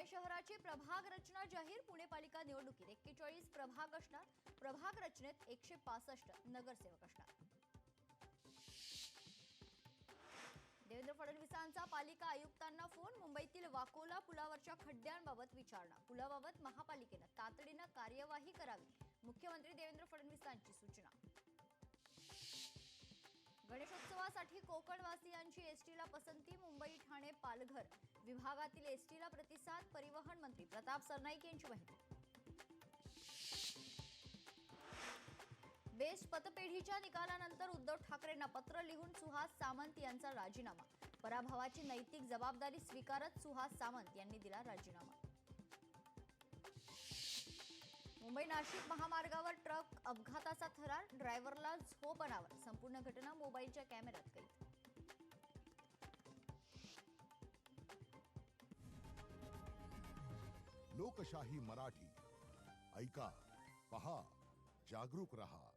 पुणे शहराची प्रभाग रचना जाहीर. पुणे पालिका निवडणुकीत 41 प्रभाग असणार. प्रभाग रचनेत 165 नगरसेवक असणार. देवेंद्र फडणवीसांचा पालिका आयुक्तांना फोन. मुंबईतील वाकोला पुलावरच्या खड्ड्यांबाबत विचारणा. पुलाबाबत महापालिकेने तातडीने कार्यवाही करावी. मुख्यमंत्री देवेंद्र फडणवीसांची सूचना. गणेशोत्सवासाठी कोकणवासियांची एसटीला पसंती. मुंबई, ठाणे, पालघर विभागातील एसटीला प्रतिसाद. परिवहन मंत्री प्रताप सरनाईक यांची माहिती. बेस्ट पतपेढीच्या निकालानंतर उद्धव ठाकरेंना पत्र लिहून सुहास सामंत यांचा राजीनामा. पराभवाची नैतिक जबाबदारी स्वीकारत सुहास सामंत यांनी दिला राजीनामा. मुंबई नाशिक महामार्गावर ट्रक अपघाताचा थरार. ड्रायव्हरला झोप अनावर. संपूर्ण घटना मोबाईलच्या कॅमेऱ्यात कैद. लोकशाही मराठी ऐका, पहा, जागरूक रहा.